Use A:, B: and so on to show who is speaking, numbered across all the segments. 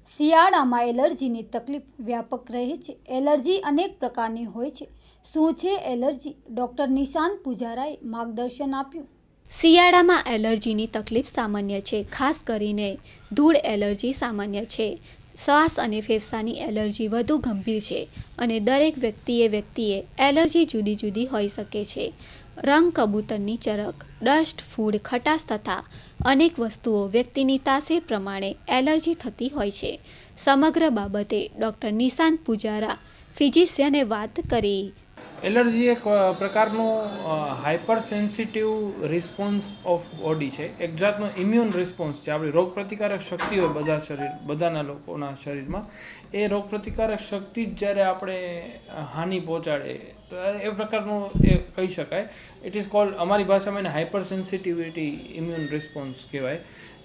A: શિયાળામાં એલર્જીની તકલીફ વ્યાપક રહે છે. એલર્જી અનેક પ્રકારની હોય છે. શું છે એલર્જી? ડૉક્ટર નિશાંત પૂજારાએ માર્ગદર્શન આપ્યું.
B: શિયાળામાં એલર્જીની તકલીફ સામાન્ય છે. ખાસ કરીને ધૂળ એલર્જી સામાન્ય છે. શ્વાસ અને ફેફસાની એલર્જી વધુ ગંભીર છે અને દરેક વ્યક્તિએ એલર્જી જુદી જુદી હોઈ શકે છે. રંગ, કબૂતરની ચરક, ડસ્ટ, ફૂડ, ખટાશ તથા અનેક વસ્તુઓ વ્યક્તિની તાસીર પ્રમાણે એલર્જી થતી હોય છે. સમગ્ર બાબતે ડૉક્ટર નિશાંત પૂજારા, ફિઝિશિયને વાત કરી.
C: એલર્જી એક પ્રકારનું hyper sensitive response of body છે. એક જાતનો ઇમ્યુન રિસ્પોન્સ છે. આપણી રોગપ્રતિકારક શક્તિ હોય બધાના લોકોના શરીરમાં, એ રોગપ્રતિકારક શક્તિ જ જ્યારે આપણે હાનિ પહોંચાડે તો એ પ્રકારનું એ કહી શકાય. ઇટ ઇઝ કોલ્ડ, અમારી ભાષામાં એને હાઇપર સેન્સિટિવિટી ઇમ્યુન રિસ્પોન્સ કહેવાય.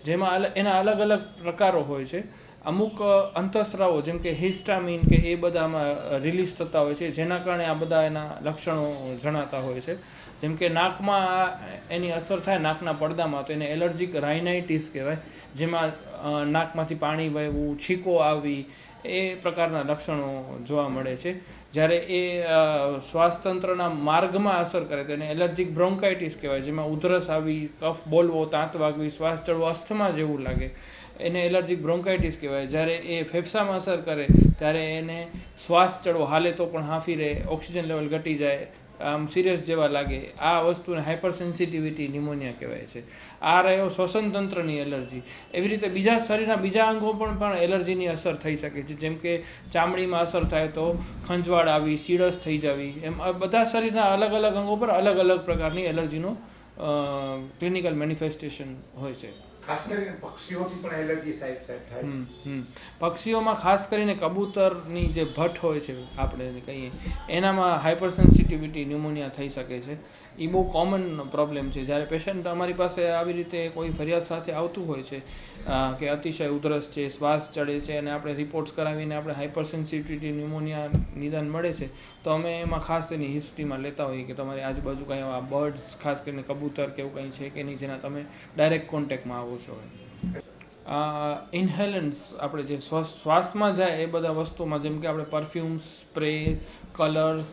C: જેમાં એના અલગ અલગ પ્રકારો હોય છે. અમુક અંતઃસ્રાવો જેમ કે હિસ્ટામિન કે એ બધામાં રિલીઝ થતા હોય છે, જેના કારણે આ બધા એના લક્ષણો જણાતા હોય છે. જેમ કે નાકમાં એની અસર થાય, નાકના પડદામાં, તો એને એલર્જીક રાઇનાઇટિસ કહેવાય. જેમાં નાકમાંથી પાણી વહેવું, છીકો આવવી, એ પ્રકારના લક્ષણો જોવા મળે છે. જ્યારે એ શ્વાસતંત્રના માર્ગમાં અસર કરે તો એને એલર્જીક બ્રોન્કાઇટિસ કહેવાય. જેમાં ઉધરસ આવી, કફ બોલવો, તાંત વાગવી, શ્વાસ ચડવો, અસ્થમા જેવું લાગે, એને એલર્જીક બ્રોન્કાઇટિસ કહેવાય. જ્યારે એ ફેફસામાં અસર કરે ત્યારે એને શ્વાસ ચડવો, હાલે તો પણ હાંફી રહે, ઓક્સિજન લેવલ ઘટી જાય, આમ સિરિયસ જેવા લાગે, આ વસ્તુને હાઇપર સેન્સિટિવિટી ન્યુમોનિયા કહેવાય છે. આ રહ્યો શ્વસન તંત્રની એલર્જી. એવી રીતે બીજા શરીરના બીજા અંગો પણ એલર્જીની અસર થઈ શકે છે. જેમ કે ચામડીમાં અસર થાય તો ખંજવાળ આવી, સીડસ થઈ જવી, એમ બધા શરીરના અલગ અલગ અંગો પર અલગ અલગ પ્રકારની એલર્જીનો ક્લિનિકલ મેનિફેસ્ટેશન હોય છે.
D: ખાસ કરીને પક્ષીઓથી પણ એલર્જી થાય છે.
C: પક્ષીઓમાં ખાસ કરીને કબૂતરની જે ભઠ્ઠ હોય છે, આપણે કહીએ, એનામાં હાઇપર સેન્સિટિવિટી ન્યુમોનિયા થઈ શકે છે. એ બહુ કોમન પ્રોબ્લેમ છે. જ્યારે પેશન્ટ અમારી પાસે આવી રીતે કોઈ ફરિયાદ સાથે આવતું હોય છે કે અતિશય ઉધરસ છે, શ્વાસ ચડે છે, અને આપણે રિપોર્ટ્સ કરાવીને આપણે હાઇપર સેન્સિટિવિટી ન્યુમોનિયા નિદાન મળે છે, તો અમે એમાં ખાસ એની હિસ્ટ્રીમાં લેતા હોઈએ કે તમારી આજુબાજુ કંઈ એવા બર્ડ્સ, ખાસ કરીને કબૂતર કે એવું કંઈ છે કે નહીં જેના તમે ડાયરેક્ટ કોન્ટેક્ટમાં આવો છો. ઇન્હેલન્ટ્સ, આપણે જે શ્વાસમાં જાય એ બધા વસ્તુમાં, જેમ કે આપણે પરફ્યુમ્સ, સ્પ્રે, કલર્સ,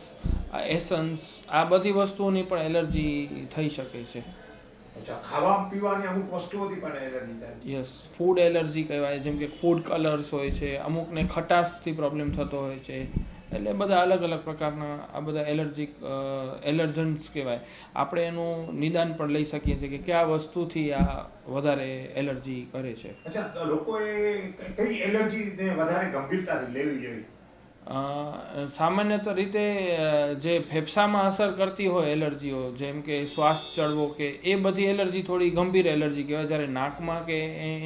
C: એસન્સ, આ બધી વસ્તુઓની પણ એલર્જી થઈ શકે છે.
D: ખાવા પીવાની અમુક વસ્તુઓથી પણ એલર્જી થાય.
C: યસ, ફૂડ એલર્જી કહેવાય. જેમ કે ફૂડ કલર્સ હોય છે, અમુકને ખટાશથી પ્રોબ્લેમ થતો હોય છે. એટલે બધા અલગ અલગ પ્રકારના આ બધા એલર્જન્સ કહેવાય. આપણે એનું નિદાન પણ લઈ શકીએ છીએ કે કયા વસ્તુથી આ વધારે એલર્જી કરે છે.
D: અચ્છા, લોકોએ કઈ એલર્જીને વધારે ગંભીરતાથી લેવી જોઈએ?
C: સામાન્યત રીતે જે ફેફસામાં અસર કરતી હોય એલર્જીઓ, જેમ કે શ્વાસ ચડવો કે એ બધી એલર્જી થોડી ગંભીર એલર્જી કહેવાય. જ્યારે નાકમાં કે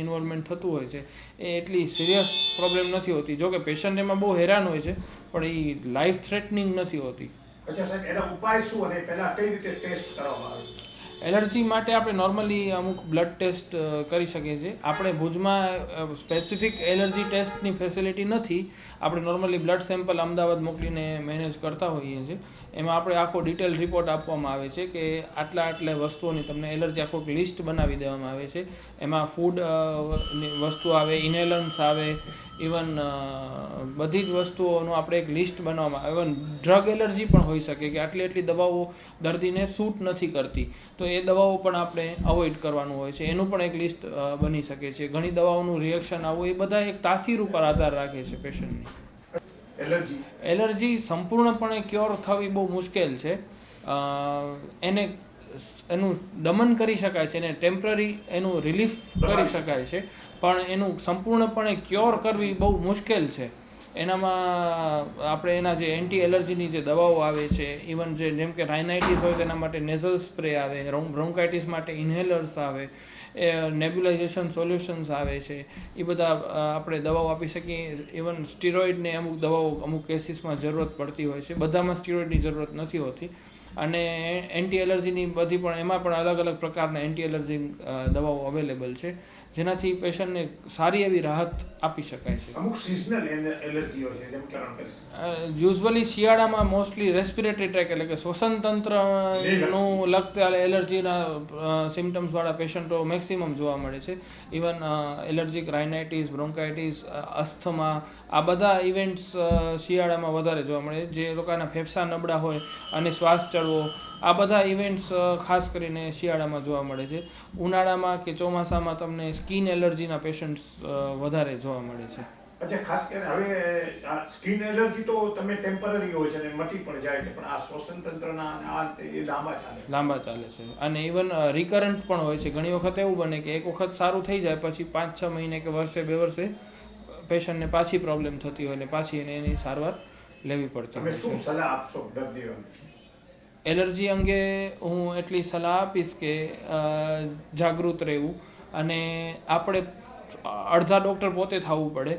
C: ઇન્વોલ્વમેન્ટ થતું હોય છે એ એટલી સિરિયસ પ્રોબ્લેમ નથી હોતી. જો કે પેશન્ટ એમાં બહુ હેરાન હોય છે, પણ એ લાઈફ થ્રેટનિંગ નથી હોતી.
D: અચ્છા સાહેબ, એના ઉપાય શું અને પહેલા કઈ રીતે ટેસ્ટ કરવામાં આવે?
C: એલર્જી માટે આપણે નોર્મલી અમુક બ્લડ ટેસ્ટ કરી શકીએ છીએ. આપણે ભુજમાં સ્પેસિફિક એલર્જી ટેસ્ટની ફેસિલિટી નથી. આપણે નોર્મલી બ્લડ સેમ્પલ અમદાવાદ મોકલીને મેનેજ કરતા હોઈએ છીએ. એમાં આપણે આખો ડિટેલ રિપોર્ટ આપવામાં આવે છે કે આટલા વસ્તુઓની તમને એલર્જી, આખો લિસ્ટ બનાવી દેવામાં આવે છે. એમાં ફૂડ વસ્તુ આવે, ઇન્હેલન્સ આવે, ઇવન બધી જ વસ્તુઓનું આપણે એક લિસ્ટ બનાવવામાં આવે. ઇવન ડ્રગ એલર્જી પણ હોઈ શકે કે આટલી દવાઓ દર્દીને સૂટ નથી કરતી, તો એ દવાઓ પણ આપણે અવોઇડ કરવાનું હોય છે. એનું પણ એક લિસ્ટ બની શકે છે. ઘણી દવાઓનું રિએક્શન આવવું, એ બધા એક તાસીર ઉપર આધાર રાખે છે પેશન્ટની. એલર્જી સંપૂર્ણપણે ક્યોર થવી બહુ મુશ્કેલ છે. એનું દમન કરી શકાય છે, એને ટેમ્પરરી એનું રિલીફ કરી શકાય છે, પણ એનું સંપૂર્ણપણે ક્યોર કરવી બહુ મુશ્કેલ છે. એનામાં આપણે એના જે એન્ટી એલર્જીની જે દવાઓ આવે છે, ઇવન જેમ કે રાઇનાઇટિસ હોય તેના માટે નેઝલ સ્પ્રે આવે, બ્રોન્કાઇટિસ માટે ઇન્હેલર્સ આવે, નેબ્યુલાઇઝેશન સોલ્યુશન્સ આવે છે, એ બધા આપણે દવાઓ આપી શકીએ. ઇવન સ્ટીરોઇડને અમુક દવાઓ અમુક કેસીસમાં જરૂરત પડતી હોય છે. બધામાં સ્ટીરોઇડની જરૂરત નથી હોતી. અને એન્ટી એલર્જીની બધી પણ, એમાં પણ અલગ અલગ પ્રકારના એન્ટી એલર્જી દવાઓ અવેલેબલ છે. જેનાથી પેશન્ટને સારી એવી રાહત આપી શકાય છે.
D: અમુક સિઝનલ એલર્જીઓ છે જેમ કે
C: યુઝ્યુઅલી શિયાળામાં મોસ્ટલી રેસ્પિરેટરી ટ્રેક એટલે કે શ્વસન તંત્રનું લગતા એલર્જીના સિમ્ટમ્સવાળા પેશન્ટો મેક્સિમમ જોવા મળે છે. Even allergic rhinitis, bronchitis, asthma, આ બધા ઇવેન્ટ્સ શિયાળામાં વધારે જોવા મળે. જે લોકોના ફેફસા નબળા હોય અને શ્વાસ ચડવો, આ બધા ઇવેન્ટ્સ ખાસ કરીને શિયાળામાં જોવા મળે છે. ઉનાળામાં કે ચોમાસામાં તમને સ્કિન એલર્જીના પેશન્ટ્સ વધારે જોવા મળે છે.
D: અચ્છા, ખાસ કરીને હવે આ સ્કિન એલર્જી તો તમે ટેમ્પરરી હોય છે અને મટી પણ જાય છે, પણ આ શ્વસન તંત્રના એ લાંબા ચાલે
C: છે અને ઇવન રિકરન્ટ પણ હોય છે. ઘણી વખત એવું બને કે એક વખત સારું થઈ જાય પછી 5-6 મહિને કે વર્ષે 2 વર્ષે પેશન્ટને પાછી પ્રોબ્લેમ થતી હોય ને પાછી એની સારવાર લેવી પડતી
D: હોય. તમે શું સલાહ આપશો દર્દીઓને?
C: એલર્જી અંગે હું એટલી સલાહ આપીશ કે જાગૃત રહેવું અને આપણે અડધા ડૉક્ટર પોતે થવું પડે.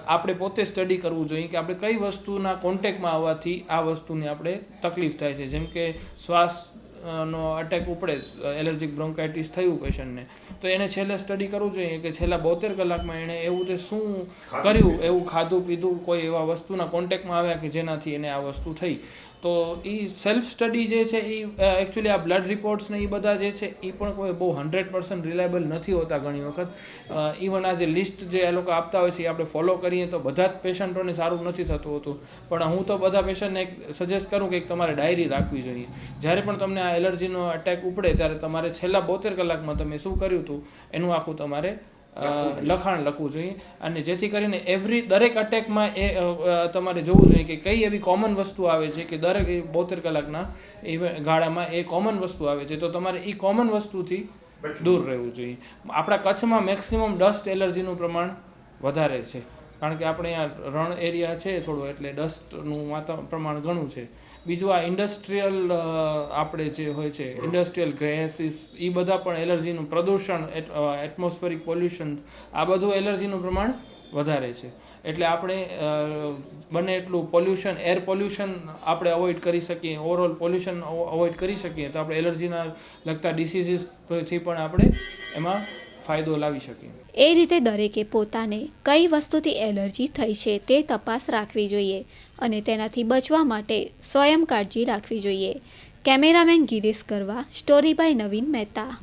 C: આપણે પોતે સ્ટડી કરવું જોઈએ કે આપણે કઈ વસ્તુના કોન્ટેક્ટમાં આવવાથી આ વસ્તુની આપણે તકલીફ થાય છે. જેમ કે શ્વાસનો અટેક ઉપડે, એલર્જીક બ્રોન્કાઇટિસ થયું પેશન્ટને, તો એને છેલ્લે સ્ટડી કરવું જોઈએ કે છેલ્લા 72 કલાકમાં એણે એવું તે શું કર્યું, એવું ખાધું પીધું, કોઈ એવા વસ્તુના કોન્ટેક્ટમાં આવ્યા કે જેનાથી એને આ વસ્તુ થઈ. તો એ સેલ્ફ સ્ટડી જે છે એ એકચ્યુઅલી આ બ્લડ રિપોર્ટ્સ ને એ બધા જે છે એ પણ કોઈ બહુ 100% રિલાયબલ નથી હોતા ઘણી વખત. ઇવન આ જે લિસ્ટ જે એ લોકો આપતા હોય છે એ આપણે ફોલો કરીએ તો બધા જ પેશન્ટોને સારું નથી થતું હોતું. પણ હું તો બધા પેશન્ટને એક સજેસ્ટ કરું કે તમારે ડાયરી રાખવી જોઈએ. જ્યારે પણ તમને આ એલર્જીનો અટેક ઉપડે ત્યારે તમારે છેલ્લા 72 કલાકમાં તમે શું કર્યું હતું એનું આખું તમારે લખાણ લખવું જોઈએ. અને જેથી કરીને દરેક અટેકમાં એ તમારે જોવું જોઈએ કે કઈ એવી કોમન વસ્તુ આવે છે કે દરેક 72 કલાકના ગાળામાં એ કોમન વસ્તુ આવે છે, તો તમારે એ કોમન વસ્તુથી દૂર રહેવું જોઈએ. આપણા કચ્છમાં મેક્સિમમ ડસ્ટ એલર્જીનું પ્રમાણ વધારે છે, કારણ કે આપણે અહીંયા રણ એરિયા છે થોડો, એટલે ડસ્ટનું પ્રમાણ ઘણું છે. બીજું આ ઇન્ડસ્ટ્રીયલ આપણે જે હોય છે ઇન્ડસ્ટ્રીયલ ગેસીસ, એ બધા પણ એલર્જીનું પ્રદૂષણ, એટમોસ્ફેરિક પોલ્યુશન, આ બધું એલર્જીનું પ્રમાણ વધારે છે. એટલે આપણે બને એટલું પોલ્યુશન, એર પોલ્યુશન આપણે અવોઇડ કરી શકીએ, ઓવરઓલ પોલ્યુશન અવોઇડ કરી શકીએ તો આપણે એલર્જીના લગતા ડિસીઝીસથી પણ આપણે એમાં ફાયદો લાવી શકીએ.
B: એ રીતે દરેકે પોતાને કઈ વસ્તુથી એલર્જી થઈ છે તે તપાસ રાખવી જોઈએ અને તેનાથી બચવા માટે સ્વયં કાળજી રાખવી જોઈએ. Cameraman Girish Garva, story by Naveen Mehta.